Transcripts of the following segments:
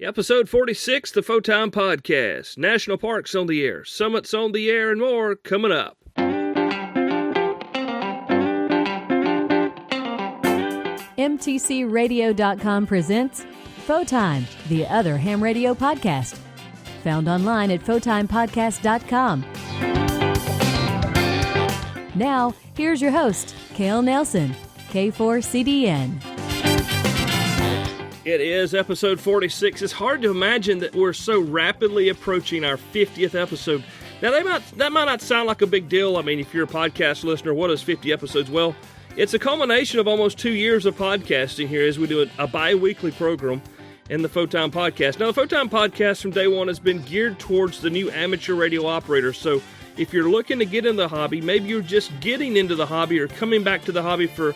Episode 46, the Photime Podcast. National Parks on the air, summits on the air, and more coming up. MTCRadio.com presents Photime, the other ham radio podcast. Found online at PhotimePodcast.com. Now, here's your host, Cale Nelson, K4CDN. It is episode 46. It's hard to imagine that we're so rapidly approaching our 50th episode. Now, that might not sound like a big deal. I mean, if you're a podcast listener, what is 50 episodes? Well, it's a culmination of almost 2 years of podcasting here as we do a bi-weekly program in the Photime Podcast. Now, the Photime Podcast from day one has been geared towards the new amateur radio operator. So if you're looking to get in the hobby, maybe you're just getting into the hobby or coming back to the hobby for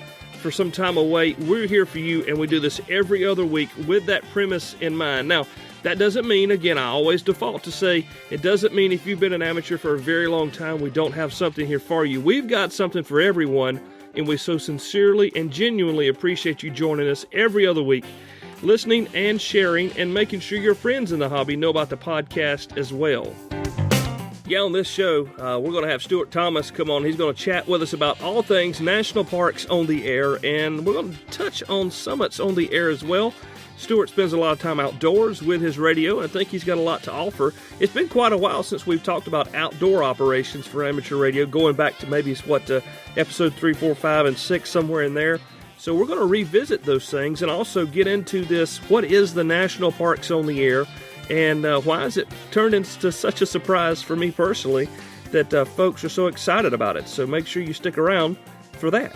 some time away, we're here for you, and we do this every other week with that premise in mind. Now, that doesn't mean, again, I always default to say, it doesn't mean if you've been an amateur for a very long time, we don't have something here for you. We've got something for everyone, and we so sincerely and genuinely appreciate you joining us every other week, listening and sharing, and making sure your friends in the hobby know about the podcast as well. Yeah, on this show, we're going to have Stuart Thomas come on. He's going to chat with us about all things national parks on the air, and we're going to touch on summits on the air as well. Stuart spends a lot of time outdoors with his radio, and I think he's got a lot to offer. It's been quite a while since we've talked about outdoor operations for amateur radio, going back to maybe episode 3, 4, 5, and 6, somewhere in there. So we're going to revisit those things and also get into this, what is the national parks on the air? And why has it turned into such a surprise for me personally that folks are so excited about it? So make sure you stick around for that.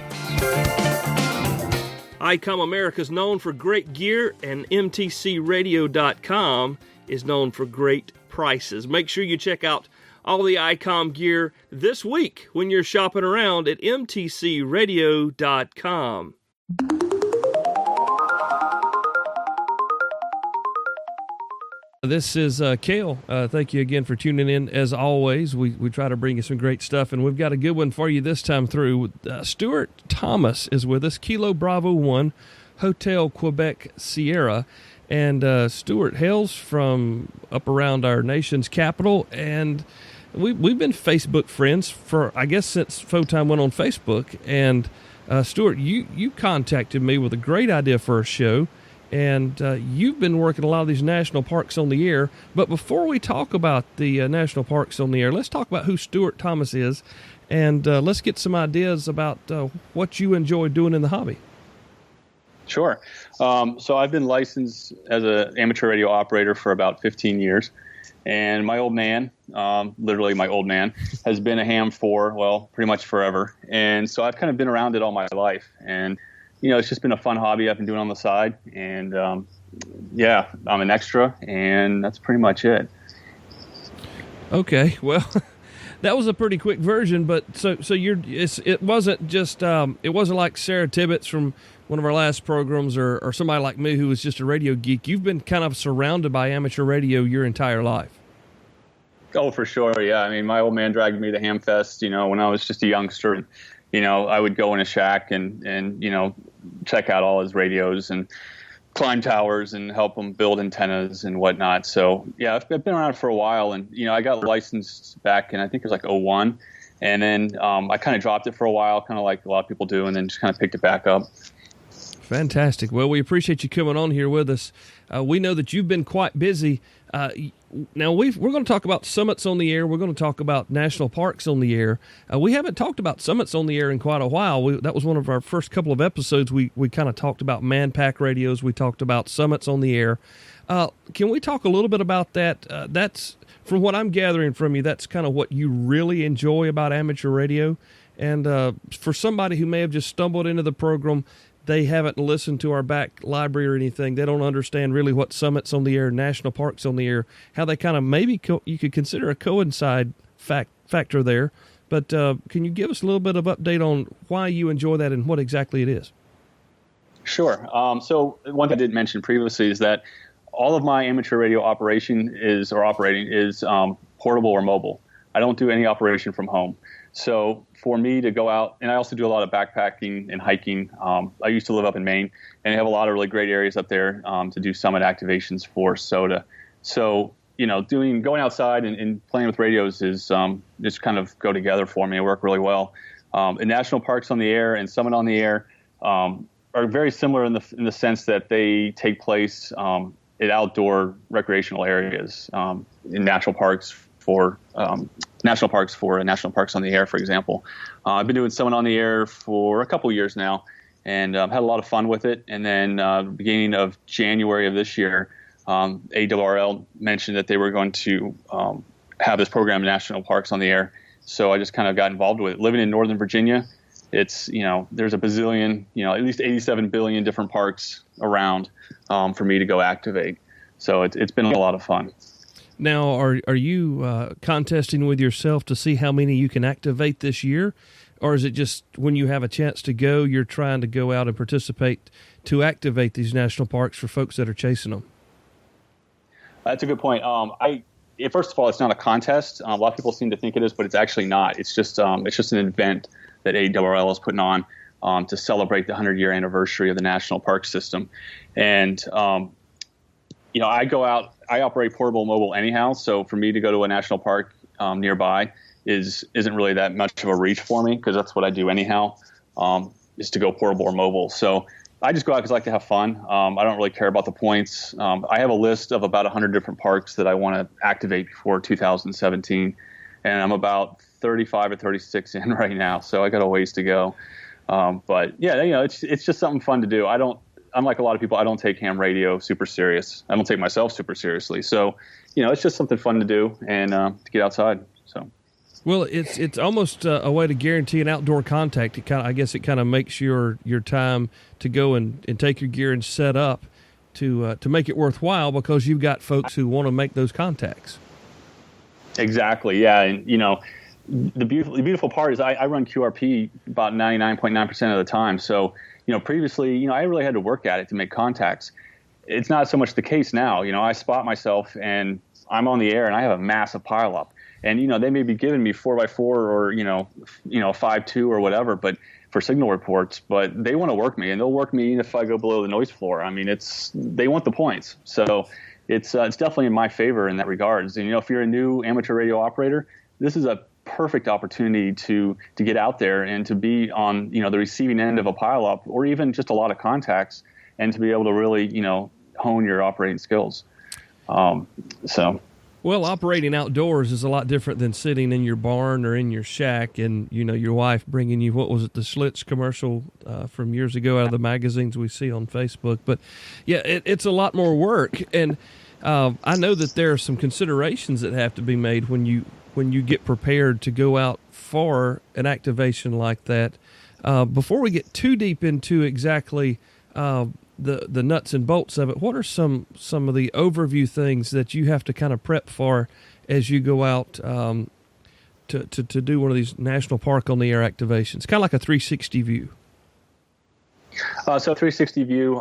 ICOM America is known for great gear, and MTCRadio.com is known for great prices. Make sure you check out all the ICOM gear this week when you're shopping around at MTCRadio.com. This is Cale. Thank you again for tuning in. As always, we try to bring you some great stuff, and we've got a good one for you this time through. Stuart Thomas is with us, Kilo Bravo 1, Hotel Quebec Sierra. And Stuart hails from up around our nation's capital, and we've been Facebook friends for, I guess, since Photime went on Facebook. And Stuart, you contacted me with a great idea for a show. And you've been working a lot of these national parks on the air. But before we talk about the national parks on the air, let's talk about who Stuart Thomas is. And let's get some ideas about what you enjoy doing in the hobby. Sure. So I've been licensed as an amateur radio operator for about 15 years. And my old man, literally my old man, has been a ham for, well, pretty much forever. And so I've kind of been around it all my life. And you know, it's just been a fun hobby I've been doing on the side, and yeah, I'm an extra, and that's pretty much it. Okay, well, that was a pretty quick version, but so it wasn't just it wasn't like Sarah Tibbetts from one of our last programs, or somebody like me who was just a radio geek. You've been kind of surrounded by amateur radio your entire life. Oh, for sure, yeah. I mean, my old man dragged me to Hamfest, you know, when I was just a youngster. And, you know, I would go in a shack and you know, check out all his radios and climb towers and help him build antennas and whatnot. So, yeah, I've been around for a while. And, you know, I got licensed back in, I think it was like 2001. And then I kind of dropped it for a while, kind of like a lot of people do, and then just kind of picked it back up. Fantastic. Well, we appreciate you coming on here with us. We know that you've been quite busy. Now, we're going to talk about summits on the air. We're going to talk about national parks on the air. We haven't talked about summits on the air in quite a while. That was one of our first couple of episodes. We kind of talked about man-pack radios. We talked about summits on the air. Can we talk a little bit about that? That's, from what I'm gathering from you, that's kind of what you really enjoy about amateur radio. And for somebody who may have just stumbled into the program, they haven't listened to our back library or anything, they don't understand really what summits on the air, national parks on the air, how they kind of maybe you could consider a coincide factor there. But can you give us a little bit of update on why you enjoy that and what exactly it is? Sure. So one thing I did mention previously is that all of my amateur radio operating is portable or mobile. I don't do any operation from home. So for me to go out, and I also do a lot of backpacking and hiking. I used to live up in Maine, and they have a lot of really great areas up there to do summit activations for SOTA. So, going outside and playing with radios is just kind of go together for me. It work really well. And national parks on the air and summit on the air are very similar in the sense that they take place in outdoor recreational areas in national parks for national parks on the air, for example. I've been doing summit on the air for a couple years now, and had a lot of fun with it. And then beginning of January of this year, ARRL mentioned that they were going to have this program in national parks on the air. So I just kind of got involved with it. Living in Northern Virginia, it's, there's a bazillion, at least 87 billion different parks around for me to go activate. So it's been a lot of fun. Now, are you contesting with yourself to see how many you can activate this year? Or is it just when you have a chance to go, you're trying to go out and participate to activate these national parks for folks that are chasing them? That's a good point. First of all, it's not a contest. A lot of people seem to think it is, but it's actually not. It's just an event that ARRL is putting on to celebrate the 100-year anniversary of the national park system. And I go out. I operate portable mobile anyhow, so for me to go to a national park nearby isn't really that much of a reach for me, because that's what I do anyhow, is to go portable or mobile. So I just go out because I like to have fun. I don't really care about the points. I have a list of about 100 different parks that I want to activate before 2017, and I'm about 35 or 36 in right now, so I got a ways to go. But yeah, it's just something fun to do. Unlike a lot of people, I don't take ham radio super serious. I don't take myself super seriously. So, it's just something fun to do and to get outside. So. Well, it's almost a way to guarantee an outdoor contact. I guess it kind of makes your time to go and take your gear and set up to make it worthwhile, because you've got folks who want to make those contacts. Exactly. Yeah. And, the beautiful part is I run QRP about 99.9% of the time. So, previously, I really had to work at it to make contacts. It's not so much the case now. I spot myself and I'm on the air and I have a massive pileup. And, they may be giving me 4x4 or, 5.2 or whatever, but for signal reports, but they want to work me, and they'll work me if I go below the noise floor. I mean, they want the points. So it's definitely in my favor in that regards. And, if you're a new amateur radio operator, this is a perfect opportunity to get out there and to be on, the receiving end of a pileup or even just a lot of contacts, and to be able to really, hone your operating skills. Well, operating outdoors is a lot different than sitting in your barn or in your shack and, your wife bringing you, what was it, the Schlitz commercial from years ago out of the magazines we see on Facebook. But, yeah, it's a lot more work. And I know that there are some considerations that have to be made when you get prepared to go out for an activation like that. Before we get too deep into exactly the nuts and bolts of it, what are some of the overview things that you have to kind of prep for as you go out to do one of these national park on the air activations? Kind of like a 360 view. So 360 view,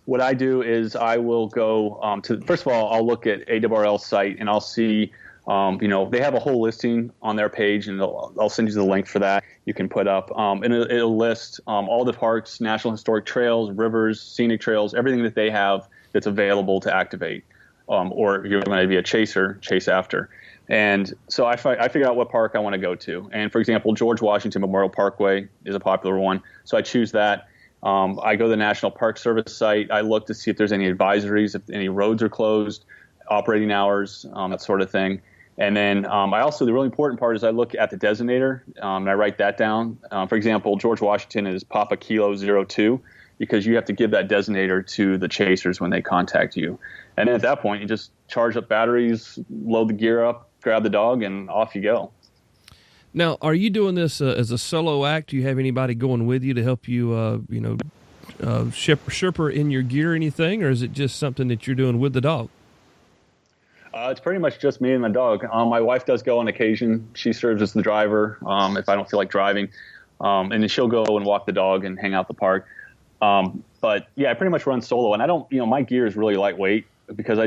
what I do is I will go first of all, I'll look at ARRL's site and I'll see, they have a whole listing on their page, and I'll send you the link for that. You can put up, and it'll list all the parks, national historic trails, rivers, scenic trails, everything that they have that's available to activate. Or if you're going to be a chaser, chase after. And so I figure out what park I want to go to. And for example, George Washington Memorial Parkway is a popular one. So I choose that. I go to the National Park Service site. I look to see if there's any advisories, if any roads are closed, operating hours, that sort of thing. And then the really important part is I look at the designator, and I write that down. For example, George Washington is Papa Kilo 02, because you have to give that designator to the chasers when they contact you. And then at that point, you just charge up batteries, load the gear up, grab the dog, and off you go. Now, are you doing this as a solo act? Do you have anybody going with you to help you, Sherpa in your gear or anything, or is it just something that you're doing with the dog? It's pretty much just me and my dog. My wife does go on occasion. She serves as the driver if I don't feel like driving. And then she'll go and walk the dog and hang out the park. But, yeah, I pretty much run solo. And I don't, my gear is really lightweight because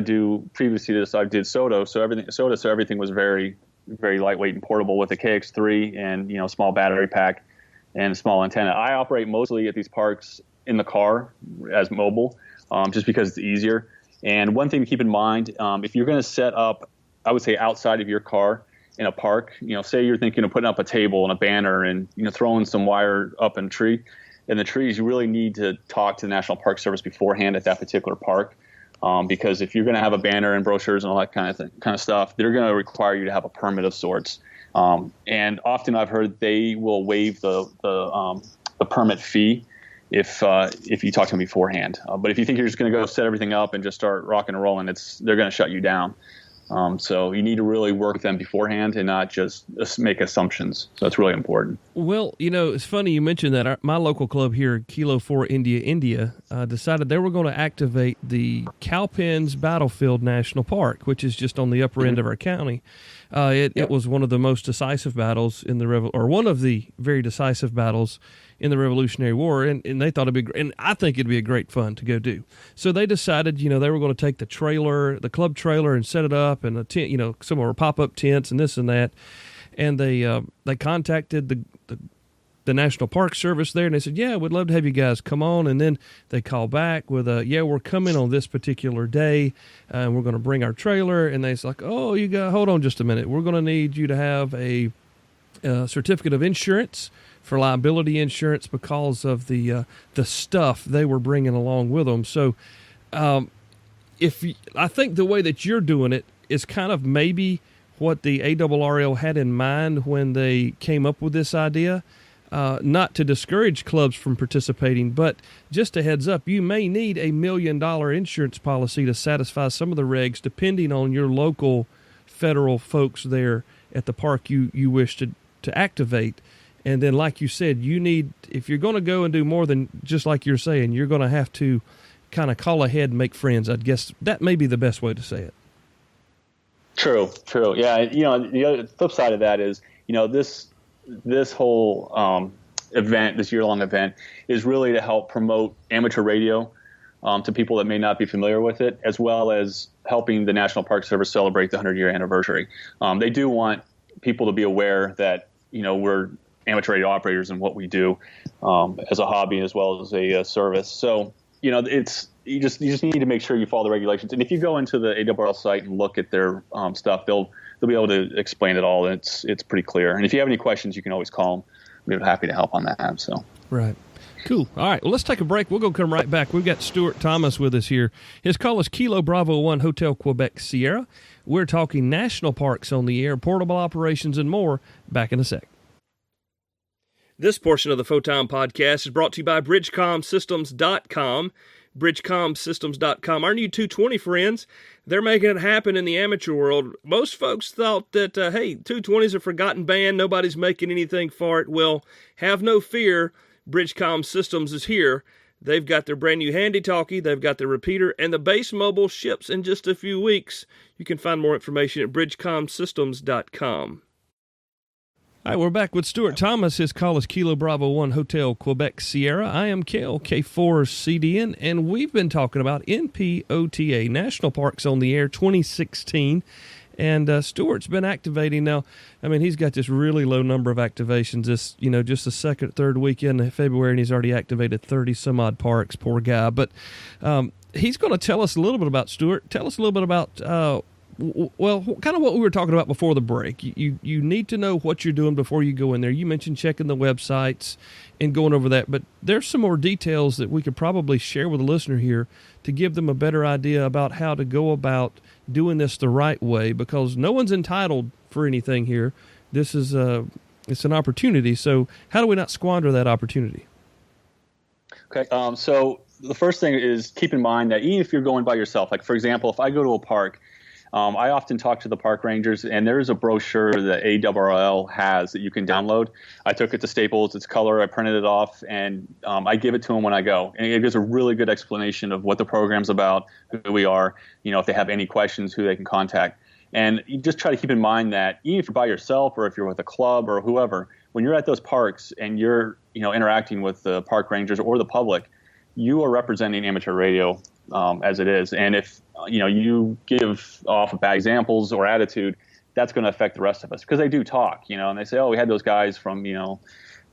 previously to this, I did SOTA. So everything was very, very lightweight and portable with a KX3 and, small battery pack and a small antenna. I operate mostly at these parks in the car as mobile, just because it's easier. And one thing to keep in mind, if you're going to set up, I would say outside of your car in a park, say you're thinking of putting up a table and a banner and, throwing some wire up in a tree. In the trees, you really need to talk to the National Park Service beforehand at that particular park. Because if you're going to have a banner and brochures and all that kind of stuff, they're going to require you to have a permit of sorts. And often I've heard they will waive the permit fee if you talk to them beforehand. But if you think you're just going to go set everything up and just start rocking and rolling, they're going to shut you down. So you need to really work with them beforehand and not just make assumptions. So it's really important. Well, it's funny you mentioned that. My local club here, Kilo 4 India, decided they were going to activate the Cowpens Battlefield National Park, which is just on the upper end of our county. It was one of the most decisive battles in or one of the very decisive battles in the Revolutionary War, and they thought it'd be great, and I think it'd be a great fun to go do. So they decided, they were going to take the club trailer, and set it up, and a tent, some of our pop-up tents and this and that, and they contacted the National Park Service there, and they said, yeah, we'd love to have you guys come on. And then they call back with we're coming on this particular day, and we're going to bring our trailer. And they're like, oh, hold on just a minute. We're going to need you to have a certificate of insurance for liability insurance because of the stuff they were bringing along with them. So I think the way that you're doing it is kind of maybe what the ARRL had in mind when they came up with this idea. Not to discourage clubs from participating, but just a heads up, you may need $1 million insurance policy to satisfy some of the regs, depending on your local federal folks there at the park you wish to activate. And then, like you said, if you're going to go and do more than just like you're saying, you're going to have to kind of call ahead and make friends. I guess that may be the best way to say it. True. Yeah. The other flip side of that is, this whole event, this year-long event, is really to help promote amateur radio to people that may not be familiar with it, as well as helping the National Park Service celebrate the 100-year anniversary. They do want people to be aware that, we're amateur radio operators in what we do as a hobby as well as a service. So, you just need to make sure you follow the regulations. And if you go into the ARRL site and look at their stuff, they'll be able to explain it all. It's pretty clear. And if you have any questions, you can always call them. We're happy to help on that. So right. Cool. All right. Well, let's take a break. We'll come right back. We've got Stuart Thomas with us here. His call is Kilo Bravo 1 Hotel Quebec Sierra. We're talking national parks on the air, portable operations, and more. Back in a sec. This portion of the Photon Podcast is brought to you by BridgeCommSystems.com. BridgeCommSystems.com. Our new 220 friends, they're making it happen in the amateur world. Most folks thought that, 220's a forgotten band. Nobody's making anything for it. Well, have no fear. BridgeComm Systems is here. They've got their brand new handy-talkie. They've got their repeater, and the base mobile ships in just a few weeks. You can find more information at BridgeCommSystems.com. All right, we're back with Stuart Thomas. His call is Kilo Bravo 1 Hotel Quebec Sierra. I am Kel, K4CDN, and we've been talking about NPOTA, National Parks on the Air 2016. And Stuart's been activating now. I mean, he's got this really low number of activations. Just the second, third weekend of February, and he's already activated 30-some-odd parks, poor guy. But he's going to tell us a little bit about, Stuart. Tell us a little bit about kind of what we were talking about before the break. You need to know what you're doing before you go in there. You mentioned checking the websites and going over that, but there's some more details that we could probably share with the listener here to give them a better idea about how to go about doing this the right way, because no one's entitled for anything here. This is it's an opportunity, so how do we not squander that opportunity? Okay, so the first thing is keep in mind that even if you're going by yourself, like for example, if I go to a park, I often talk to the park rangers, and there's a brochure that ARRL has that you can download. I took it to Staples. It's color. I printed it off, and I give it to them when I go. And it gives a really good explanation of what the program's about, who we are, if they have any questions, who they can contact. And you just try to keep in mind that even if you're by yourself or if you're with a club or whoever, when you're at those parks and you're interacting with the park rangers or the public, you are representing amateur radio as it is. And if you give off bad examples or attitude, that's going to affect the rest of us, because they do talk, and they say, oh, we had those guys from, the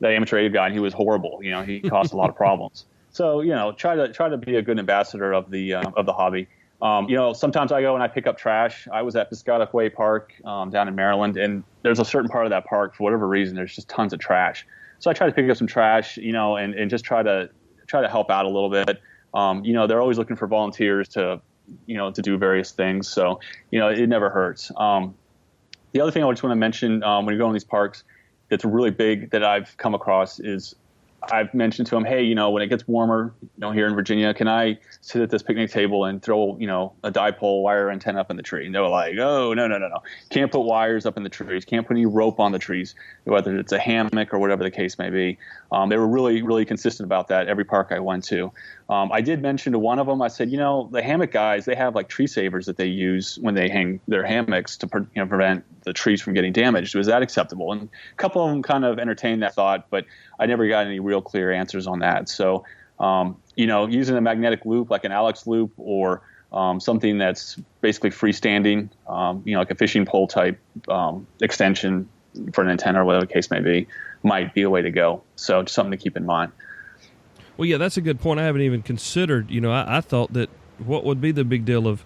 amateur radio guy, and he was horrible. He caused a lot of problems. So, try to be a good ambassador of the hobby. Sometimes I go and I pick up trash. I was at Piscataqua Park down in Maryland, and there's a certain part of that park, for whatever reason, there's just tons of trash. So I try to pick up some trash, and just try to help out a little bit. They're always looking for volunteers to do various things. So, it never hurts. The other thing I just want to mention when you go in these parks that's really big that I've come across is I've mentioned to them, hey, when it gets warmer, here in Virginia, can I sit at this picnic table and throw, a dipole wire antenna up in the tree? And they were like, oh, no. Can't put wires up in the trees. Can't put any rope on the trees, whether it's a hammock or whatever the case may be. They were really, really consistent about that every park I went to. I did mention to one of them, I said, the hammock guys, they have like tree savers that they use when they hang their hammocks to prevent the trees from getting damaged. Was that acceptable? And a couple of them kind of entertained that thought, but I never got any real clear answers on that. So, using a magnetic loop like an Alex loop or something that's basically freestanding, like a fishing pole type extension for an antenna or whatever the case may be, might be a way to go. So just something to keep in mind. Well, yeah, that's a good point. I haven't even considered. I thought that what would be the big deal of,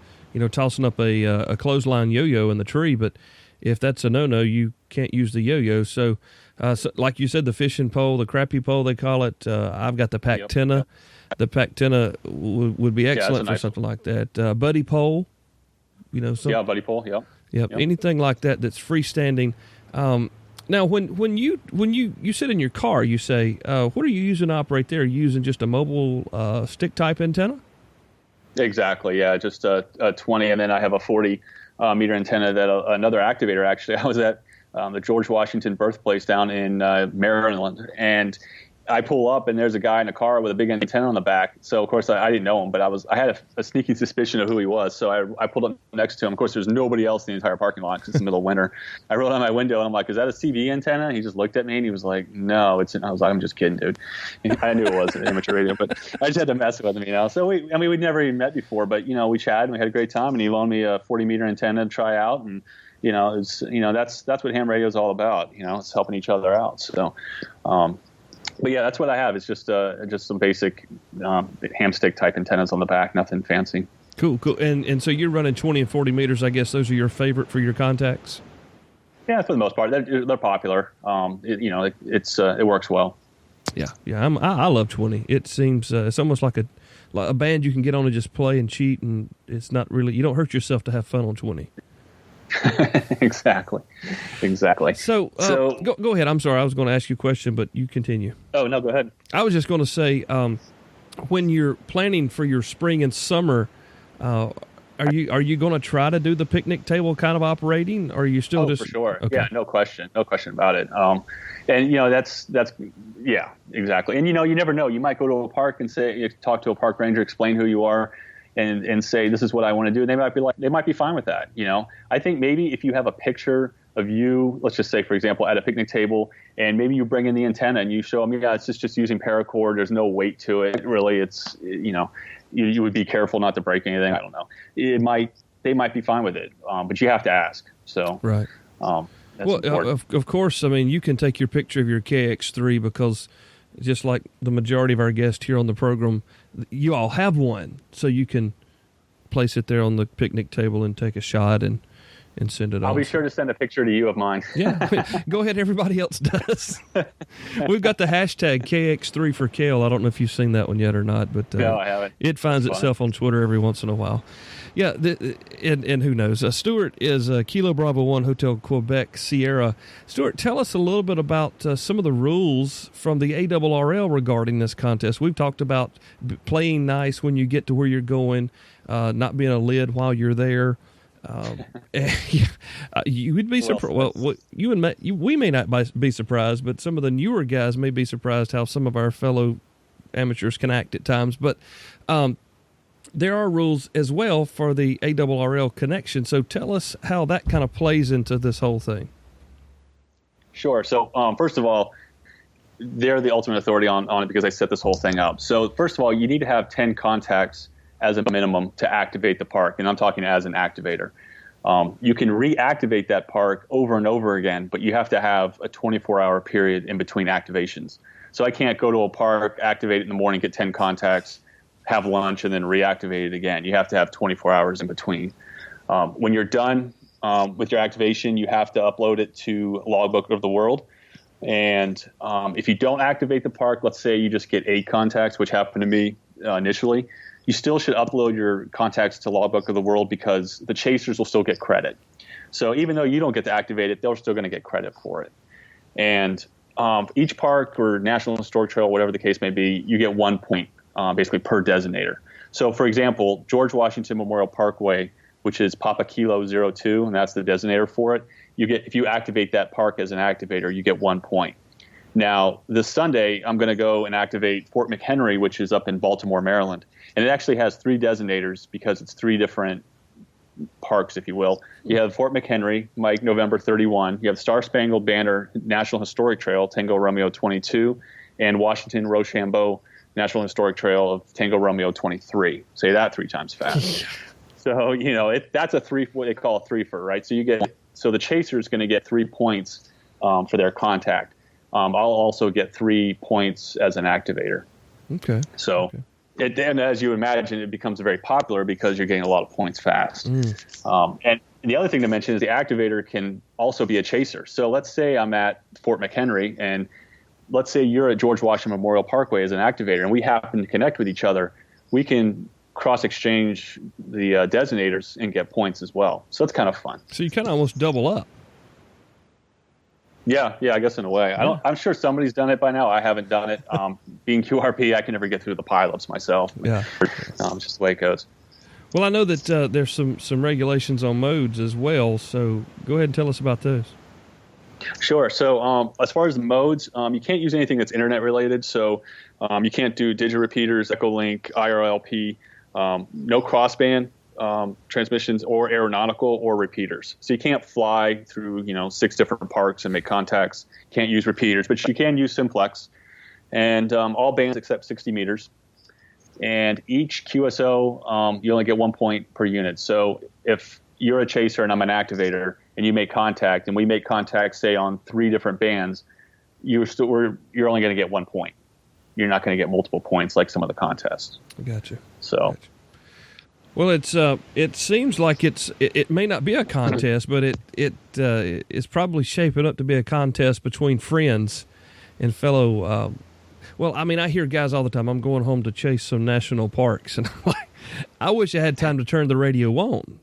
tossing up a clothesline yo-yo in the tree, but if that's a no-no, you can't use the yo-yo. So, like you said, the fishing pole, the crappy pole, they call it. I've got the Pactina. Yep. The Pactina would be excellent for something like that. Buddy pole, buddy pole, Yep. Anything like that that's freestanding. Now, when you sit in your car, you say, what are you using to operate there? Are you using just a mobile stick type antenna? Exactly. Yeah, just a 20, and then I have a 40 meter antenna that another activator. Actually, I was at the George Washington birthplace down in Maryland, and I pull up and there's a guy in a car with a big antenna on the back. So of course I didn't know him, but I had a sneaky suspicion of who he was. So I pulled up next to him. Of course, there's nobody else in the entire parking lot because it's the middle of winter. I rolled out my window and I'm like, "Is that a CV antenna?" And he just looked at me and he was like, "No, it's." I was like, "I'm just kidding, dude." I knew it was an amateur radio, but I just had to mess with him, So we'd never even met before, but we chatted and we had a great time. And he loaned me a 40 meter antenna to try out, and it's that's what ham radio is all about. It's helping each other out. So. But yeah, that's what I have. It's just some basic ham stick type antennas on the back, nothing fancy. Cool. And so you're running 20 and 40 meters. I guess those are your favorite for your contacts. Yeah, for the most part, they're popular. It works well. Yeah. I love 20. It seems it's almost like a band you can get on and just play and cheat, and it's not really, you don't hurt yourself to have fun on 20. Exactly. So go ahead. I'm sorry, I was going to ask you a question, but you continue. Oh, no, go ahead. I was just going to say, when you're planning for your spring and summer, are you going to try to do the picnic table kind of operating, or are you still just? For sure. Okay. Yeah, no question about it. And that's yeah, exactly. And you never know. You might go to a park and talk to a park ranger, explain who you are, and say, this is what I want to do. And they might be fine with that. I think maybe if you have a picture of you, let's just say, for example, at a picnic table, and maybe you bring in the antenna and you show them, it's just using paracord. There's no weight to it. Really, it's, you would be careful not to break anything. I don't know. They might be fine with it. But you have to ask. So, right. Of course, you can take your picture of your KX3 because just like the majority of our guests here on the program, you all have one, so you can place it there on the picnic table and take a shot and send it on. I'll be sure to send a picture to you of mine. Yeah, go ahead. Everybody else does. We've got the hashtag KX3 for Kale. I don't know if you've seen that one yet or not, but no, I haven't. It finds itself on Twitter every once in a while. Yeah, and who knows? Stuart is Kilo Bravo 1 Hotel Quebec Sierra. Stuart, tell us a little bit about some of the rules from the ARRL regarding this contest. We've talked about playing nice when you get to where you're going, not being a lid while you're there. You would be surprised. Well, we may not be surprised, but some of the newer guys may be surprised how some of our fellow amateurs can act at times. But there are rules as well for the ARRL connection. So tell us how that kind of plays into this whole thing. Sure. So first of all, they're the ultimate authority on it because they set this whole thing up. So first of all, you need to have 10 contacts as a minimum to activate the park. And I'm talking as an activator. You can reactivate that park over and over again, but you have to have a 24-hour period in between activations. So I can't go to a park, activate it in the morning, get 10 contacts, have lunch, and then reactivate it again. You have to have 24 hours in between. When you're done with your activation, you have to upload it to Logbook of the World. And if you don't activate the park, let's say you just get 8 contacts, which happened to me initially, you still should upload your contacts to Logbook of the World because the chasers will still get credit. So even though you don't get to activate it, they're still going to get credit for it. And each park or National Historic Trail, whatever the case may be, you get 1 point basically per designator. So for example, George Washington Memorial Parkway, which is Papa Kilo 02, and that's the designator for it, if you activate that park as an activator, you get 1 point. Now, this Sunday, I'm going to go and activate Fort McHenry, which is up in Baltimore, Maryland. And it actually has 3 designators because it's 3 different parks, if you will. You have Fort McHenry, Mike, November 31. You have Star Spangled Banner National Historic Trail, Tango Romeo 22, and Washington Rochambeau National Historic Trail of Tango Romeo 23. Say that 3 times fast. So, that's what they call a threefer, right? So the chaser is going to get 3 points for their contact. I'll also get 3 points as an activator. Okay. So, okay. And as you imagine, it becomes very popular because you're getting a lot of points fast. And the other thing to mention is the activator can also be a chaser. So let's say I'm at Fort McHenry, and let's say you're at George Washington Memorial Parkway as an activator, and we happen to connect with each other. We can cross-exchange the designators and get points as well. So that's kind of fun. So you kind of almost double up. Yeah, I guess in a way. I'm sure somebody's done it by now. I haven't done it. Being QRP, I can never get through the pileups myself. Yeah. It's just the way it goes. Well, I know that there's some regulations on modes as well, so go ahead and tell us about those. Sure. So as far as the modes, you can't use anything that's internet related. So you can't do digital repeaters, Echolink, IRLP, no crossband transmissions or aeronautical or repeaters. So you can't fly through 6 different parks and make contacts. Can't use repeaters, but you can use simplex, and all bands except 60 meters. And each QSO, you only get 1 point per unit. So if you're a chaser and I'm an activator, and you make contact, and we make contact, say, on 3 different bands, you're only going to get 1 point. You're not going to get multiple points like some of the contests. Gotcha. So. Gotcha. Well, it seems like it may not be a contest, but it is probably shaping up to be a contest between friends and fellow. Well, I mean, I hear guys all the time, I'm going home to chase some national parks, and I'm like, I wish I had time to turn the radio on,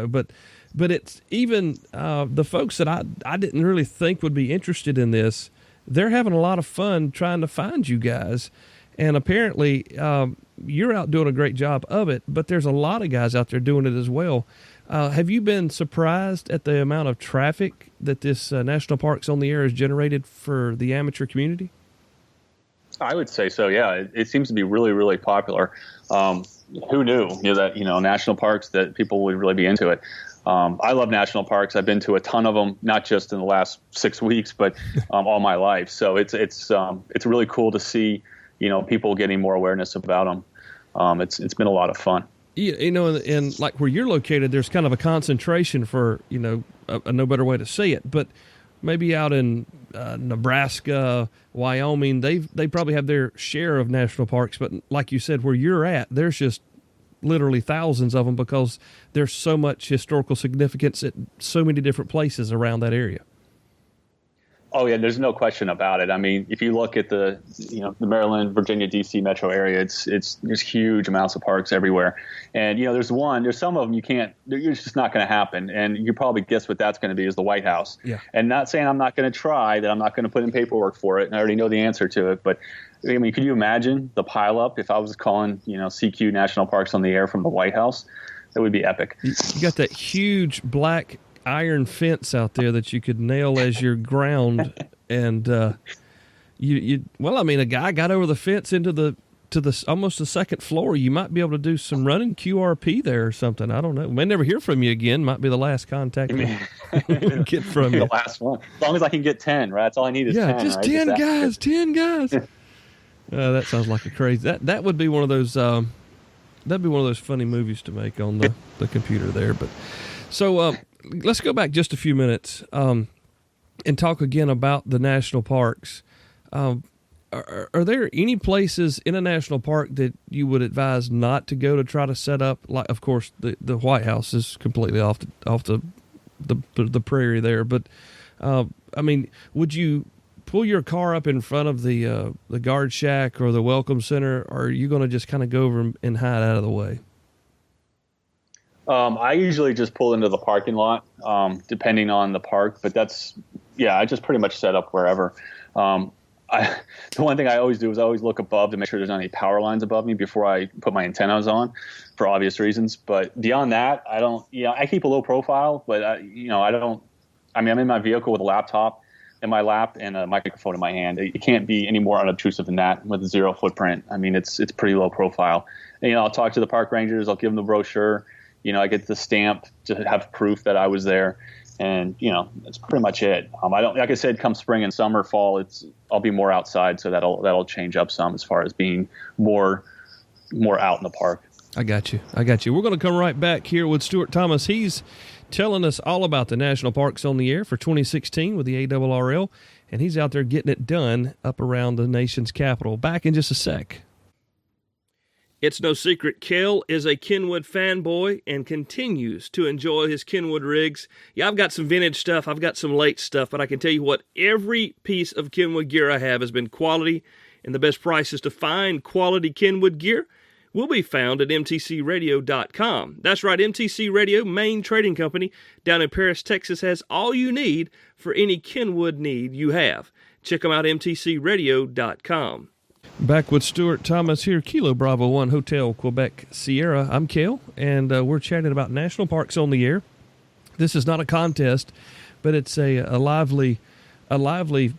but it's even the folks that I didn't really think would be interested in this, they're having a lot of fun trying to find you guys. And apparently, you're out doing a great job of it, but there's a lot of guys out there doing it as well. Have you been surprised at the amount of traffic that this National Parks on the Air has generated for the amateur community? I would say so, yeah. It seems to be really, really popular. Who knew that national parks, that people would really be into it. I love national parks. I've been to a ton of them, not just in the last 6 weeks, but all my life. So it's really cool to see people getting more awareness about them. It's been a lot of fun. And like where you're located, there's kind of a concentration for a no better way to say it, but maybe out in Nebraska, Wyoming, they probably have their share of national parks. But like you said, where you're at, there's just literally thousands of them because there's so much historical significance at so many different places around that area. Oh yeah, there's no question about it. I mean, if you look at the Maryland, Virginia, DC metro area, there's huge amounts of parks everywhere. And there's some of them it's just not going to happen. And you probably guess what that's going to be, is the White House. Yeah. And not saying I'm not going to try, that I'm not going to put in paperwork for it, and I already know the answer to it. But I mean, could you imagine the pileup if I was calling CQ National Parks on the Air from the White House? That would be epic. You got that huge black iron fence out there that you could nail as your ground, and a guy got over the fence into the almost the second floor. You might be able to do some running QRP there or something. I don't know. May never hear from you again. Might be the last contact we get from you. The last one. As long as I can get 10, right? That's all I need is 10. Just right? 10 guys. 10 guys. That sounds like a crazy. That would be one of those. That'd be one of those funny movies to make on the computer there. But so. let's go back just a few minutes and talk again about the national parks. Are there any places in a national park that you would advise not to go to try to set up? Like, of course, the White House is completely off the prairie there, but I mean, would you pull your car up in front of the guard shack or the welcome center, or are you going to just kind of go over and hide out of the way? I usually just pull into the parking lot, depending on the park, but I just pretty much set up wherever. The one thing I always do is I always look above to make sure there's not any power lines above me before I put my antennas on, for obvious reasons. But beyond that, I don't, I keep a low profile, but I'm in my vehicle with a laptop in my lap and a microphone in my hand. It can't be any more unobtrusive than that with a zero footprint. I mean, it's pretty low profile. And, I'll talk to the park rangers. I'll give them the brochure. I get the stamp to have proof that I was there. And, that's pretty much it. I don't, like I said, come spring and summer, fall, I'll be more outside. So that'll change up some as far as being more out in the park. I got you. We're going to come right back here with Stuart Thomas. He's telling us all about the national parks on the air for 2016 with the ARRL. And he's out there getting it done up around the nation's capital. Back in just a sec. It's no secret, Kel is a Kenwood fanboy and continues to enjoy his Kenwood rigs. Yeah, I've got some vintage stuff, I've got some late stuff, but I can tell you what, every piece of Kenwood gear I have has been quality, and the best prices to find quality Kenwood gear will be found at mtcradio.com. That's right, MTC Radio, main trading company down in Paris, Texas, has all you need for any Kenwood need you have. Check them out, mtcradio.com. Back with Stuart Thomas here, Kilo Bravo 1 Hotel, Quebec, Sierra. I'm Kel, and we're chatting about national parks on the air. This is not a contest, but it's a lively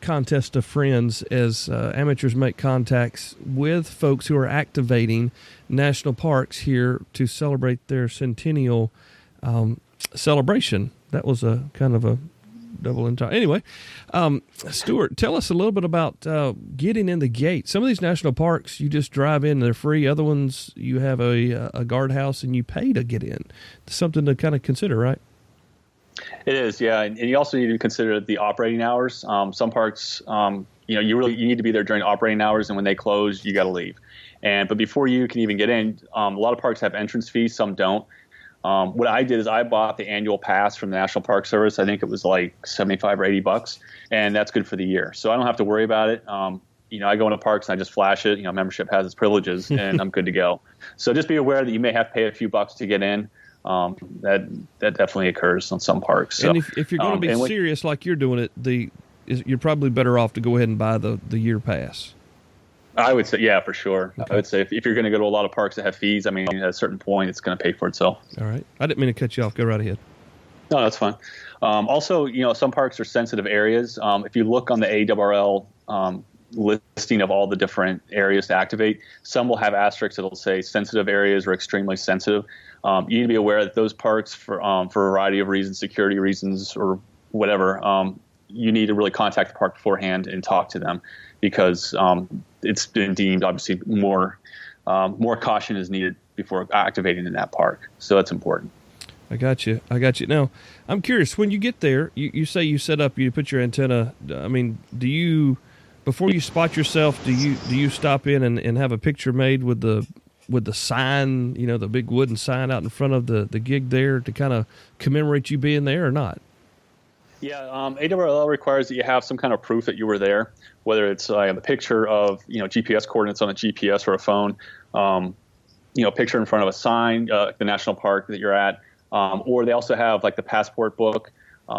contest of friends as amateurs make contacts with folks who are activating national parks here to celebrate their centennial celebration. That was a kind of a double entire. Anyway, Stuart, tell us a little bit about getting in the gate. Some of these national parks, you just drive in, they're free. Other ones, you have a guardhouse and you pay to get in. It's something to kind of consider, right? It is, yeah. And you also need to consider the operating hours. Some parks, you need to be there during operating hours, and when they close, you got to leave. But before you can even get in, a lot of parks have entrance fees, some don't. What I did is I bought the annual pass from the National Park Service. I think it was like $75 or $80, and that's good for the year. So I don't have to worry about it. I go into parks and I just flash it. Membership has its privileges, and I'm good to go. So just be aware that you may have to pay a few bucks to get in. That definitely occurs on some parks. So, and if you're going to be serious like you're doing it, you're probably better off to go ahead and buy the year pass. I would say, yeah, for sure. Okay. I would say if you're going to go to a lot of parks that have fees, I mean, at a certain point, it's going to pay for itself. All right. I didn't mean to cut you off. Go right ahead. No, that's fine. Also, some parks are sensitive areas. If you look on the ARRL listing of all the different areas to activate, some will have asterisks that'll say sensitive areas or extremely sensitive. You need to be aware that those parks, for a variety of reasons, security reasons or whatever, you need to really contact the park beforehand and talk to them, because it's been deemed obviously more caution is needed before activating in that park. So that's important. I got you. Now, I'm curious, when you get there, you say you set up, you put your antenna. I mean, before you spot yourself, do you stop in and have a picture made with the sign, the big wooden sign out in front of the gig there to kind of commemorate you being there or not? Yeah, ARRL requires that you have some kind of proof that you were there, whether it's a picture of GPS coordinates on a GPS or a phone, a picture in front of a sign, the national park that you're at, or they also have like the passport book,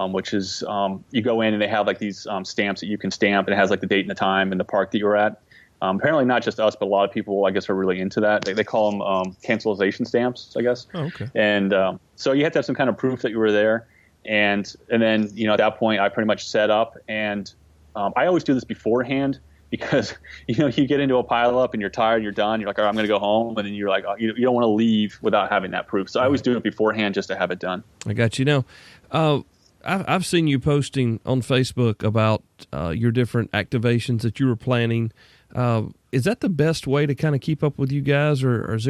which is you go in and they have like these stamps that you can stamp, and it has like the date and the time and the park that you were at. Apparently not just us, but a lot of people, I guess, are really into that. They call them cancellation stamps, I guess. Oh, okay. And so you have to have some kind of proof that you were there. And then, at that point, I pretty much set up. And I always do this beforehand because, you get into a pileup and you're tired, you're done. You're like, all right, I'm going to go home. And then you're like, you don't want to leave without having that proof. So I always do it beforehand just to have it done. I got you. Now, I've seen you posting on Facebook about your different activations that you were planning. Is that the best way to kind of keep up with you guys, or is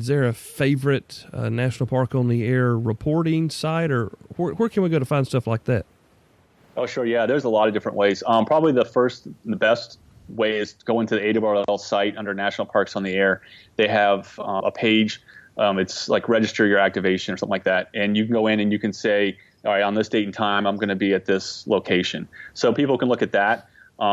there a favorite National Park on the Air reporting site, or where can we go to find stuff like that? Oh, sure. Yeah, there's a lot of different ways. Probably the best way is to go into the AWRL site under National Parks on the Air. They have a page. It's like register your activation or something like that. And you can go in and you can say, all right, on this date and time, I'm going to be at this location. So people can look at that.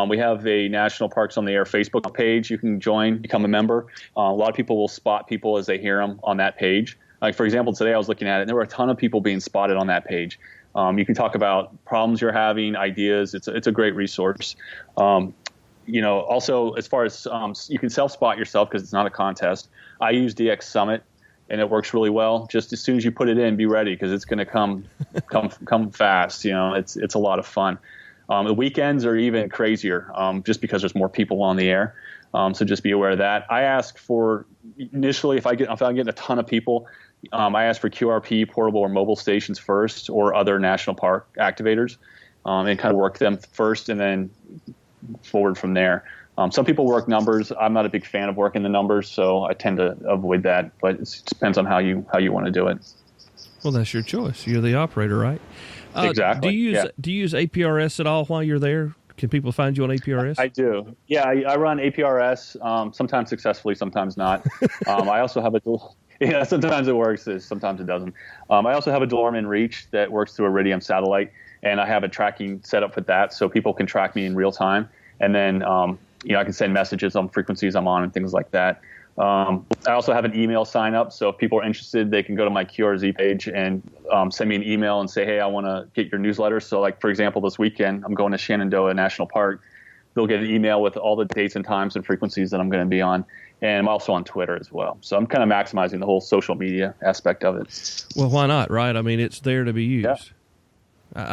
We have a National Parks on the Air Facebook page. You can join, become a member. A lot of people will spot people as they hear them on that page. Like, for example, today I was looking at it, and there were a ton of people being spotted on that page. You can talk about problems you're having, ideas. It's a great resource. Also, as far as you can self-spot yourself because it's not a contest. I use DX Summit, and it works really well. Just as soon as you put it in, be ready because it's going to come fast. It's a lot of fun. The weekends are even crazier just because there's more people on the air. So just be aware of that. I ask for initially if I'm getting a ton of people, I ask for QRP portable or mobile stations first or other national park activators and kind of work them first and then forward from there. Some people work numbers. I'm not a big fan of working the numbers, so I tend to avoid that. But it depends on how you want to do it. Well, that's your choice. You're the operator, right? Exactly. Do you use APRS at all while you're there? Can people find you on APRS? I do. Yeah, I run APRS. Sometimes successfully, sometimes not. I also have a dual. Yeah, sometimes it works, sometimes it doesn't. I also have a Delorme Reach that works through Iridium satellite, and I have a tracking set up with that so people can track me in real time. And then, I can send messages on frequencies I'm on and things like that. I also have an email sign up. So if people are interested, they can go to my QRZ page and send me an email and say, hey, I want to get your newsletter. So like, for example, this weekend, I'm going to Shenandoah National Park. They'll get an email with all the dates and times and frequencies that I'm going to be on. And I'm also on Twitter as well. So I'm kind of maximizing the whole social media aspect of it. Well, why not, right? I mean, it's there to be used. Yeah.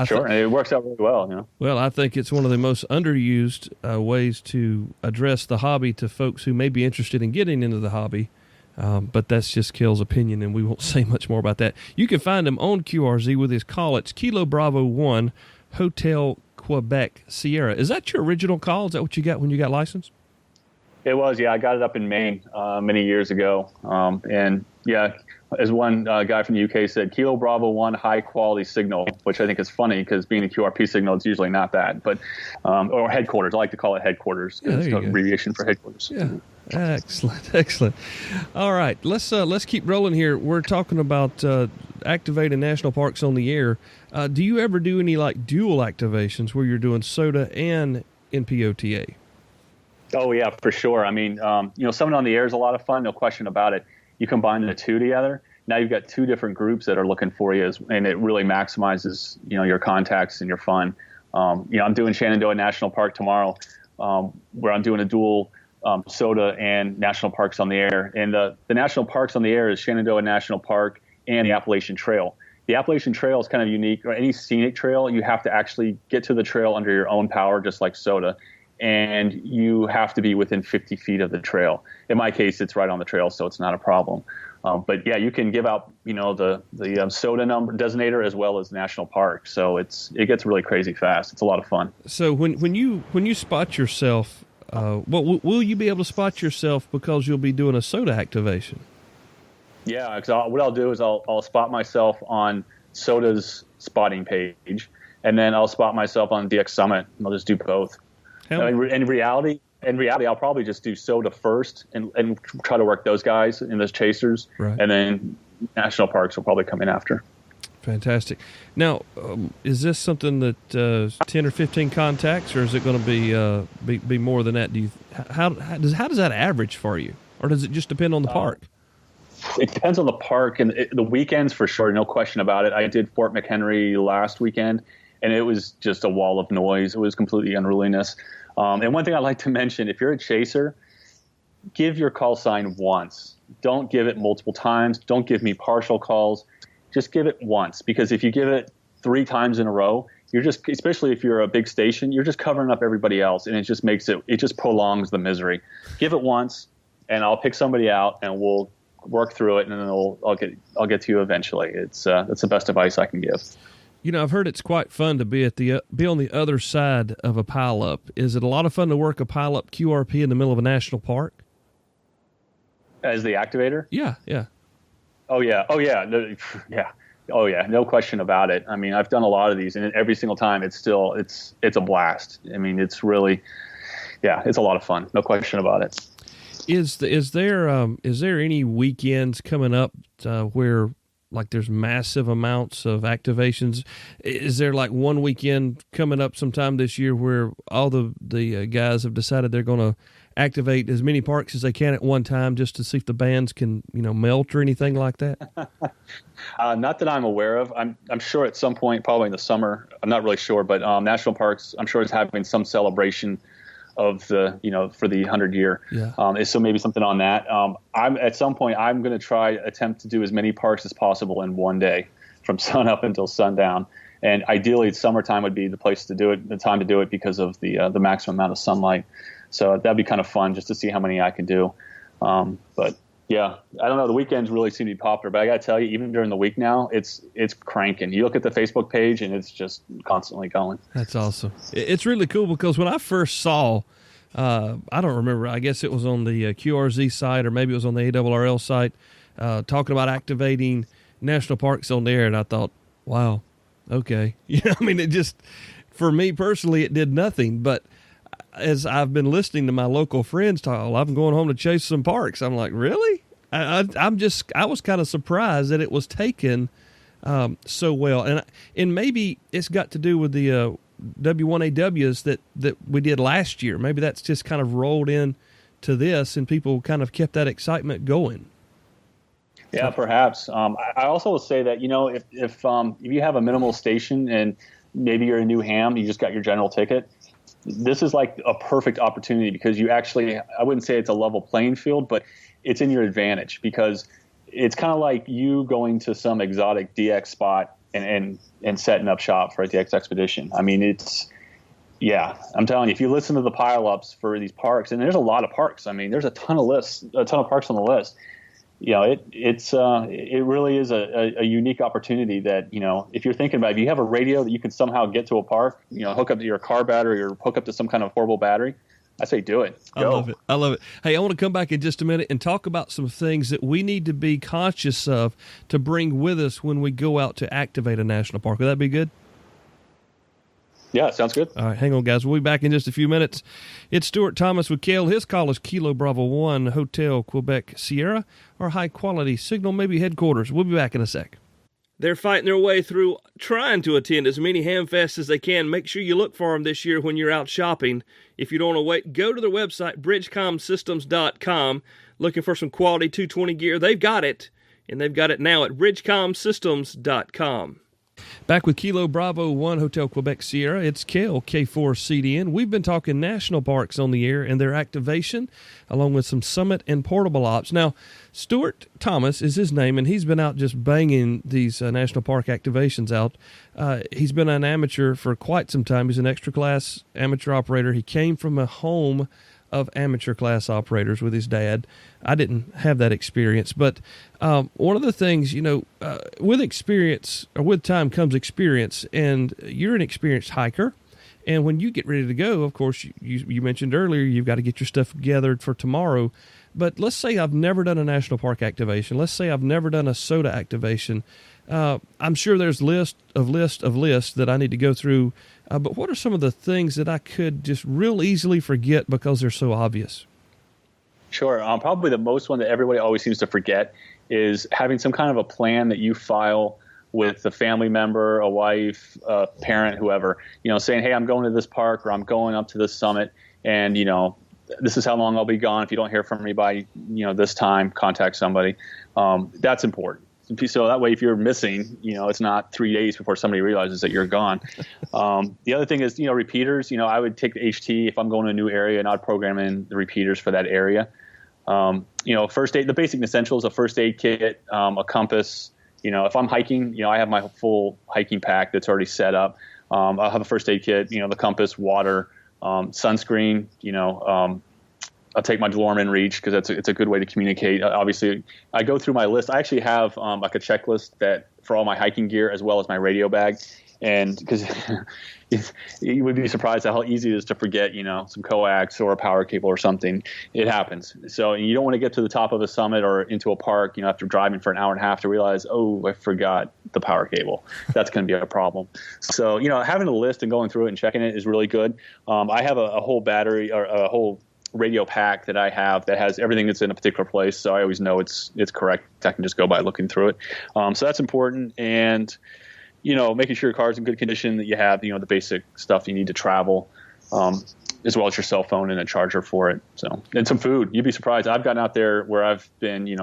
Sure, and it works out really well. Well, I think it's one of the most underused ways to address the hobby to folks who may be interested in getting into the hobby, but that's just Kel's opinion, and we won't say much more about that. You can find him on QRZ with his call. It's Kilo Bravo 1 Hotel Quebec Sierra. Is that your original call? Is that what you got when you got licensed? It was, yeah. I got it up in Maine many years ago, and yeah. As one guy from the UK said, Kilo Bravo 1 high quality signal, which I think is funny because being a QRP signal, it's usually not that, but or headquarters. I like to call it headquarters because it's an abbreviation for headquarters. Yeah, excellent. All right, let's keep rolling here. We're talking about activating national parks on the air. Do you ever do any like dual activations where you're doing SOTA and NPOTA? Oh yeah, for sure. I mean, Summit on the Air is a lot of fun, no question about it. You combine the two together. Now you've got two different groups that are looking for you, and it really maximizes, your contacts and your fun. I'm doing Shenandoah National Park tomorrow, where I'm doing a dual SOTA and National Parks on the Air. And the National Parks on the Air is Shenandoah National Park and the Appalachian Trail. The Appalachian Trail is kind of unique. Or any scenic trail, you have to actually get to the trail under your own power, just like SOTA. And you have to be within 50 feet of the trail. In my case, it's right on the trail, so it's not a problem. But yeah, you can give out, the SOTA number designator as well as national park. So it gets really crazy fast. It's a lot of fun. So when you spot yourself, will you be able to spot yourself because you'll be doing a SOTA activation? Yeah, because what I'll do is I'll spot myself on SOTA's spotting page, and then I'll spot myself on DX Summit. I'll just do both. In reality, I'll probably just do SOTA first and try to work those guys in those chasers, right. And then national parks will probably come in after. Fantastic. Now, is this something that 10 or 15 contacts, or is it going to be more than that? How does that average for you, or does it just depend on the park? It depends on the park and the weekends for sure, no question about it. I did Fort McHenry last weekend, and it was just a wall of noise. It was completely unruliness. And one thing I like to mention, if you're a chaser, give your call sign once. Don't give it multiple times. Don't give me partial calls. Just give it once, because if you give it 3 times in a row, you're just, especially if you're a big station, you're just covering up everybody else, and it just prolongs the misery. Give it once, and I'll pick somebody out, and we'll work through it, and then I'll get to you eventually. That's the best advice I can give. I've heard it's quite fun to be be on the other side of a pileup. Is it a lot of fun to work a pileup QRP in the middle of a national park? As the activator? Yeah. Oh yeah. Yeah. Oh yeah. No question about it. I mean, I've done a lot of these, and every single time it's a blast. I mean, it's really, it's a lot of fun. No question about it. Is there any weekends coming up where like there's massive amounts of activations? Is there like one weekend coming up sometime this year where all the guys have decided they're going to activate as many parks as they can at one time just to see if the bands can melt or anything like that? Not that I'm aware of. I'm sure at some point, probably in the summer. I'm not really sure, but national parks, I'm sure, is having some celebration of the for the 100 year. Yeah. So maybe something on that. At some point I'm going to attempt to do as many parks as possible in one day, from sun up until sundown. And ideally, summertime would be the place to do it, the time to do it, because of the maximum amount of sunlight. So that'd be kind of fun just to see how many I can do. But yeah, I don't know. The weekends really seem to be popular, but I got to tell you, even during the week now, it's cranking. You look at the Facebook page and it's just constantly going. That's awesome. It's really cool because when I first saw, I don't remember, I guess it was on the QRZ site or maybe it was on the ARRL site, talking about activating national parks on there. And I thought, wow, okay. I mean, it just, for me personally, it did nothing. But as I've been listening to my local friends talk, I'm going home to chase some parks. I'm like, really? I was kind of surprised that it was taken so well. And maybe it's got to do with the W1AWs that we did last year. Maybe that's just kind of rolled in to this and people kind of kept that excitement going. Yeah, perhaps. I also will say that, if you have a minimal station and maybe you're a new ham, you just got your general ticket, this is like a perfect opportunity because you actually, I wouldn't say it's a level playing field, but it's in your advantage because it's kind of like you going to some exotic DX spot and setting up shop for a DX expedition. I mean, I'm telling you, if you listen to the pileups for these parks, and there's a lot of parks. I mean, there's a ton of parks on the list. It really is a unique opportunity that, if you're thinking about it, if you have a radio that you can somehow get to a park, hook up to your car battery or hook up to some kind of portable battery, I say do it. Go. I love it. Hey, I want to come back in just a minute and talk about some things that we need to be conscious of to bring with us when we go out to activate a national park. Would that be good? Yeah, sounds good. All right, hang on, guys. We'll be back in just a few minutes. It's Stuart Thomas with Cale. His call is Kilo Bravo 1 Hotel Quebec Sierra, our high-quality signal, maybe headquarters. We'll be back in a sec. They're fighting their way through trying to attend as many Hamfests as they can. Make sure you look for them this year when you're out shopping. If you don't want to wait, go to their website, bridgecomsystems.com, looking for some quality 220 gear. They've got it, and they've got it now at bridgecomsystems.com. Back with Kilo Bravo 1 Hotel Quebec Sierra, it's Cale, K4CDN. We've been talking national parks on the air and their activation, along with some summit and portable ops. Now, Stuart Thomas is his name, and he's been out just banging these national park activations out. He's been an amateur for quite some time. He's an extra class amateur operator. He came from a home of amateur class operators with his dad. I didn't have that experience, but one of the things, with experience or with time comes experience, and you're an experienced hiker. And when you get ready to go, of course, you mentioned earlier, you've got to get your stuff gathered for tomorrow. But let's say I've never done a national park activation. Let's say I've never done a SOTA activation. I'm sure there's list of lists that I need to go through. But what are some of the things that I could just real easily forget because they're so obvious? Sure. Probably the most one that everybody always seems to forget is having some kind of a plan that you file with a family member, a wife, a parent, whoever, saying, hey, I'm going to this park or I'm going up to this summit and, this is how long I'll be gone. If you don't hear from me by, this time, contact somebody. That's important. So that way, if you're missing, it's not 3 days before somebody realizes that you're gone. The other thing is, repeaters. I would take the HT if I'm going to a new area, and I'd program in the repeaters for that area. First aid, the basic essentials: a first aid kit, a compass. If I'm hiking, I have my full hiking pack that's already set up. I'll have a first aid kit, the compass, water, sunscreen. I'll take my DeLorme in reach because it's a good way to communicate. Obviously, I go through my list. I actually have like a checklist that for all my hiking gear as well as my radio bag. And because you would be surprised at how easy it is to forget, some coax or a power cable or something. It happens. So you don't want to get to the top of a summit or into a park, after driving for an hour and a half to realize, oh, I forgot the power cable. That's going to be a problem. So, having a list and going through it and checking it is really good. I have a whole battery or a whole radio pack that I have that has everything that's in a particular place. So I always know it's correct. I can just go by looking through it. So that's important. And making sure your car's in good condition, that you have, the basic stuff you need to travel, as well as your cell phone and a charger for it. So, and some food. You'd be surprised. I've gotten out there where I've been,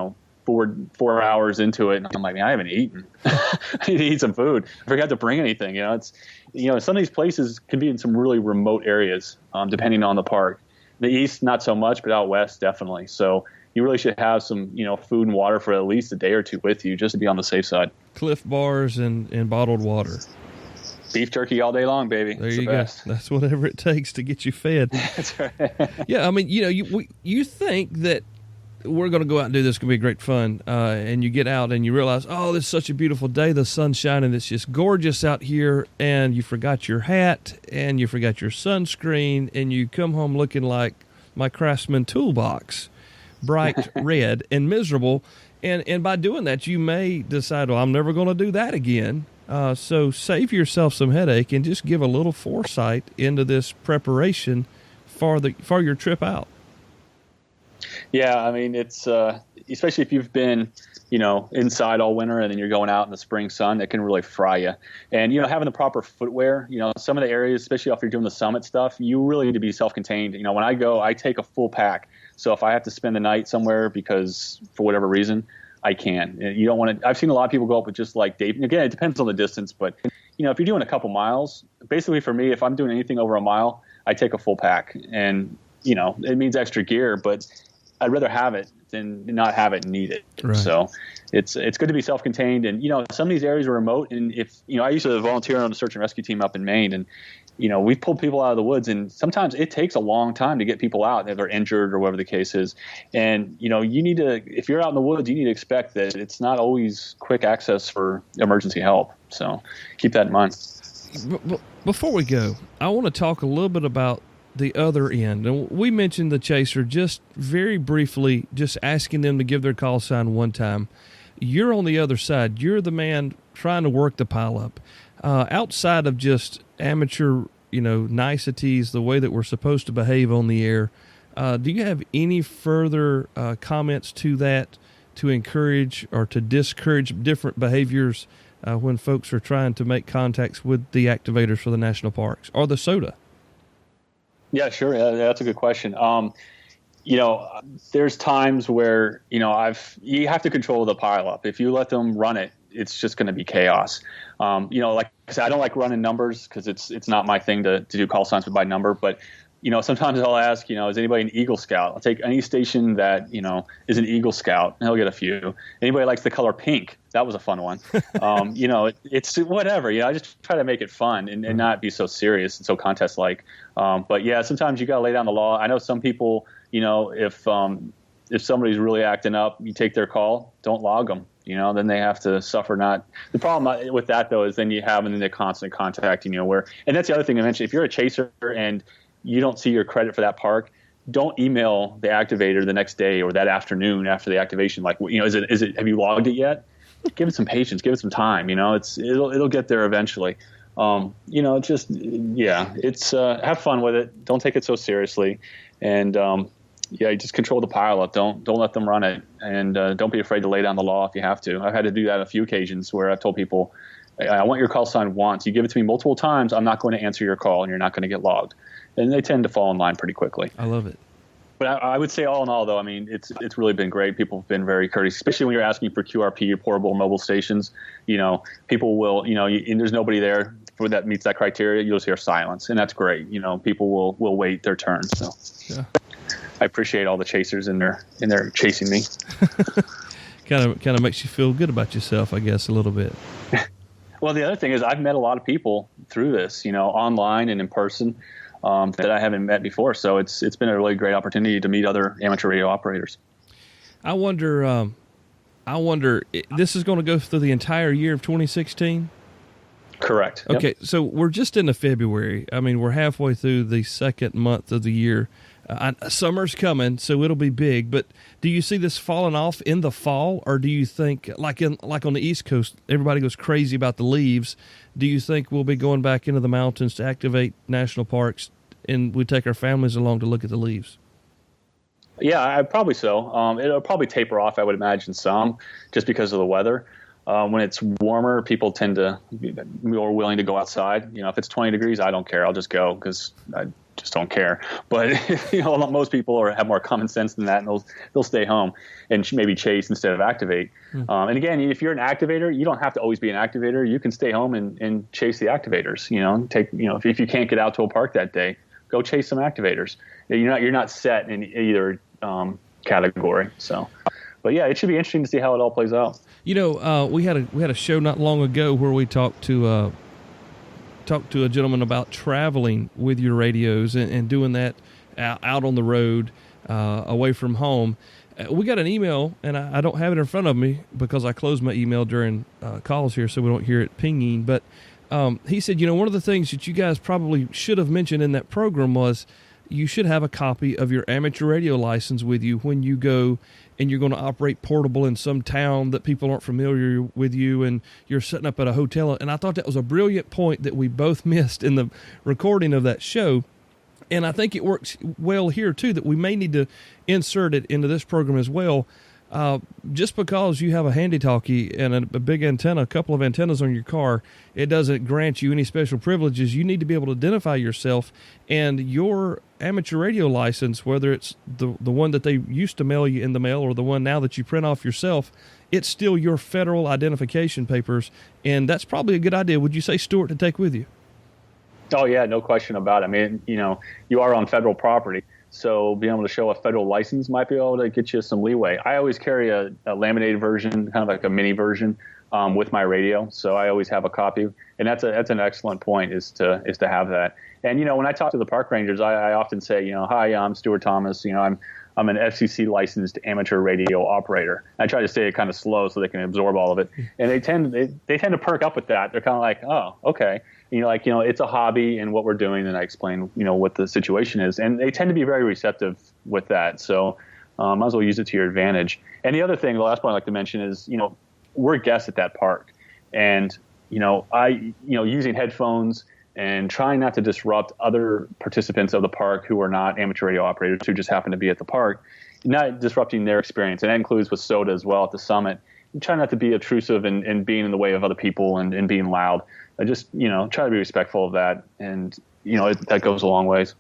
4 hours into it, and I'm like, man, I haven't eaten. I need to eat some food. I forgot to bring anything. It's, some of these places can be in some really remote areas, depending on the park. The east, not so much, but out west, definitely. So you really should have some, food and water for at least a day or two with you, just to be on the safe side. Cliff Bars and bottled water. Beef jerky all day long, baby. There you go. That's whatever it takes to get you fed. That's right. Yeah, I mean, you think that we're going to go out and do this. It's going to be great fun. And you get out and you realize, oh, this is such a beautiful day. The sun's shining. It's just gorgeous out here. And you forgot your hat and you forgot your sunscreen. And you come home looking like my Craftsman toolbox, bright red and miserable. And by doing that, you may decide, well, I'm never going to do that again. So save yourself some headache and just give a little foresight into this preparation for your trip out. Yeah, I mean, it's especially if you've been, inside all winter and then you're going out in the spring sun, it can really fry you. And, having the proper footwear, some of the areas, especially if you're doing the summit stuff, you really need to be self-contained. When I go, I take a full pack. So if I have to spend the night somewhere because for whatever reason, I can. You don't want to. I've seen a lot of people go up with just like day. Again, it depends on the distance, but if you're doing a couple miles, basically for me, if I'm doing anything over a mile, I take a full pack, and it means extra gear, but I'd rather have it than not have it and need it. Right. So it's good to be self-contained, and some of these areas are remote, and if I used to volunteer on the search and rescue team up in Maine, and we've pulled people out of the woods, and sometimes it takes a long time to get people out if they're injured or whatever the case is. And, you need to, if you're out in the woods, you need to expect that it's not always quick access for emergency help. So keep that in mind. Before we go, I want to talk a little bit about the other end. And we mentioned the chaser just very briefly, just asking them to give their call sign one time. You're on the other side. You're the man trying to work the pileup. Outside of just amateur, niceties, the way that we're supposed to behave on the air, do you have any further comments to that to encourage or to discourage different behaviors when folks are trying to make contacts with the activators for the national parks or the SOTA? Yeah, sure. That's a good question. There's times where, you have to control the pileup. If you let them run it, it's just going to be chaos. Like I said, I don't like running numbers because it's not my thing to do call signs by number. But, sometimes I'll ask, is anybody an Eagle Scout? I'll take any station that, is an Eagle Scout, and he'll get a few. Anybody likes the color pink? That was a fun one. It's whatever. I just try to make it fun and not be so serious and so contest-like. But, yeah, sometimes you got to lay down the law. I know some people, if somebody's really acting up, you take their call, don't log them. Then they have to suffer. The problem with that, though, is then you have them in the constant contact, and that's the other thing I mentioned. If you're a chaser and you don't see your credit for that park, don't email the activator the next day or that afternoon after the activation. Like, is it, have you logged it yet? Give it some patience, give it some time. It'll get there eventually. It's just, it's, have fun with it. Don't take it so seriously. And, you just control the pileup. Don't let them run it, and don't be afraid to lay down the law if you have to. I've had to do that on a few occasions where I've told people, I want your call sign once. You give it to me multiple times, I'm not going to answer your call, and you're not going to get logged. And they tend to fall in line pretty quickly. I love it. But I would say all in all, though, I mean, it's really been great. People have been very courteous, especially when you're asking for QRP, portable mobile stations. People will, and there's nobody there that meets that criteria. You'll just hear silence, and that's great. People will wait their turn. So. Yeah. I appreciate all the chasers in there chasing me. kind of makes you feel good about yourself, I guess, a little bit. Well, the other thing is I've met a lot of people through this, online and in person, that I haven't met before. So it's been a really great opportunity to meet other amateur radio operators. I wonder, I wonder, this is going to go through the entire year of 2016? Correct. Okay, Yep. so we're just into February. I mean, we're halfway through the second month of the year. Summer's coming, so it'll be big. But do you see this falling off in the fall, or do you think, like on the East Coast, everybody goes crazy about the leaves? Do you think we'll be going back into the mountains to activate national parks, and we take our families along to look at the leaves? Yeah, probably so. It'll probably taper off, I would imagine, some, just because of the weather. When it's warmer, people tend to be more willing to go outside. If it's 20 degrees, I don't care. I'll just go because I just don't care. But most people have more common sense than that, and they'll stay home and maybe chase instead of activate. And again, if you're an activator, you don't have to always be an activator. You can stay home and chase the activators. If you can't get out to a park that day, go chase some activators. You're not set in either category. So, but yeah, it should be interesting to see how it all plays out. We had a show not long ago where we talked to a gentleman about traveling with your radios and doing that out on the road, away from home. We got an email, and I don't have it in front of me because I closed my email during calls here, so we don't hear it pinging. But he said, one of the things that you guys probably should have mentioned in that program was you should have a copy of your amateur radio license with you when you go and you're going to operate portable in some town that people aren't familiar with you, and you're setting up at a hotel. And I thought that was a brilliant point that we both missed in the recording of that show. And I think it works well here, too, that we may need to insert it into this program as well. Just because you have a handy-talkie and a big antenna, a couple of antennas on your car, it doesn't grant you any special privileges. You need to be able to identify yourself, and your amateur radio license, whether it's the one that they used to mail you in the mail or the one now that you print off yourself, it's still your federal identification papers, and that's probably a good idea. Would you say, Stuart, to take with you? Oh, yeah, no question about it. I mean, you are on federal property. So being able to show a federal license might be able to get you some leeway. I always carry a laminated version, kind of like a mini version, with my radio. So I always have a copy, and that's an excellent point is to have that. And when I talk to the park rangers, I often say, hi, I'm Stuart Thomas. I'm an FCC licensed amateur radio operator. I try to say it kind of slow so they can absorb all of it, and they tend to perk up with that. They're kind of like, oh, okay. It's a hobby and what we're doing, and I explain, what the situation is. And they tend to be very receptive with that. So might as well use it to your advantage. And the other thing, the last point I'd like to mention is, we're guests at that park. And, using headphones and trying not to disrupt other participants of the park who are not amateur radio operators who just happen to be at the park, not disrupting their experience. And that includes with SOTA as well at the summit. And try not to be obtrusive and being in the way of other people and being loud. Just, try to be respectful of that. And, that goes a long ways.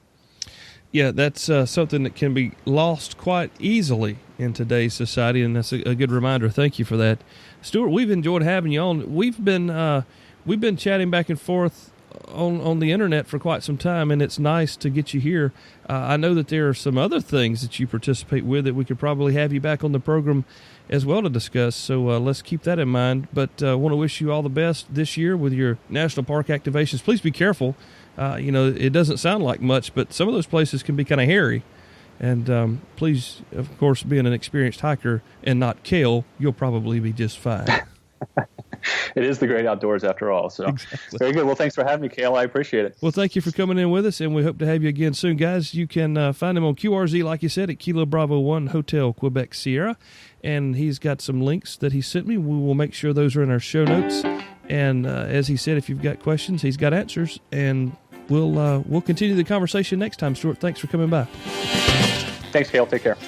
Yeah, that's something that can be lost quite easily in today's society, and that's a good reminder. Thank you for that. Stuart, we've enjoyed having you on. We've been chatting back and forth on the internet for quite some time, and it's nice to get you here. I know that there are some other things that you participate with that we could probably have you back on the program as well to discuss, so let's keep that in mind. But I want to wish you all the best this year with your national park activations. Please be careful. It doesn't sound like much, but some of those places can be kind of hairy. And please, of course, being an experienced hiker and not Kale, you'll probably be just fine. It is the great outdoors after all. So exactly. Very good. Well, thanks for having me, Kale. I appreciate it. Well, thank you for coming in with us, and we hope to have you again soon. Guys, you can find him on QRZ, like you said, at Kilo Bravo 1 Hotel, Quebec, Sierra. And he's got some links that he sent me. We will make sure those are in our show notes. And as he said, if you've got questions, he's got answers. And we'll continue the conversation next time. Stuart, thanks for coming by. Thanks, Kale. Take care.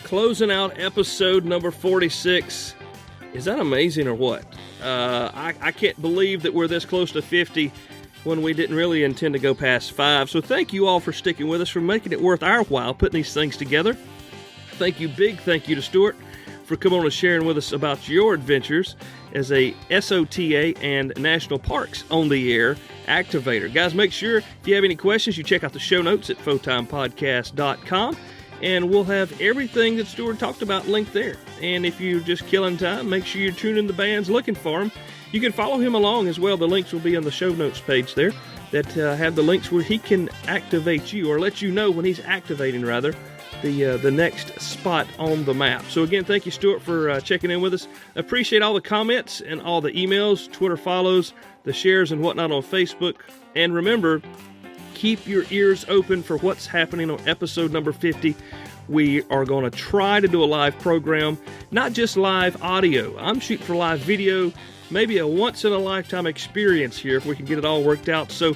Closing out episode number 46. Is that amazing or what? I can't believe that we're this close to 50 when we didn't really intend to go past 5. So thank you all for sticking with us, for making it worth our while putting these things together. Thank you to Stuart for coming on and sharing with us about your adventures as a SOTA and National Parks on the Air activator. Guys, make sure if you have any questions, you check out the show notes at photonepodcast.com. And we'll have everything that Stuart talked about linked there. And if you're just killing time, make sure you're tuning the bands, looking for him. You can follow him along as well. The links will be on the show notes page there that have the links where he can activate you, or let you know when he's activating, rather, the next spot on the map. So again, thank you, Stuart, for checking in with us. Appreciate all the comments and all the emails, Twitter follows, the shares and whatnot on Facebook. And remember, keep your ears open for what's happening on episode number 50. We are going to try to do a live program, not just live audio. I'm shooting for live video, maybe a once-in-a-lifetime experience here if we can get it all worked out. So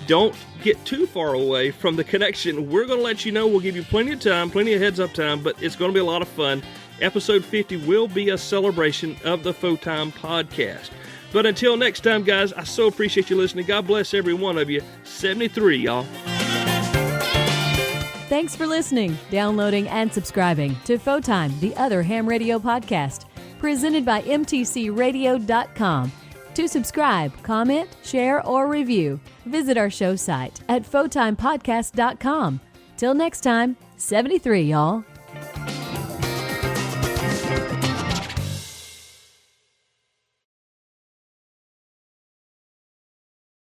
don't get too far away from the connection. We're going to let you know. We'll give you plenty of time, plenty of heads-up time, but it's going to be a lot of fun. Episode 50 will be a celebration of the Photime podcast. But until next time, guys, I so appreciate you listening. God bless every one of you. 73, y'all. Thanks for listening, downloading, and subscribing to Photime, the other ham radio podcast, presented by mtcradio.com. To subscribe, comment, share, or review, visit our show site at photimepodcast.com. Till next time, 73, y'all.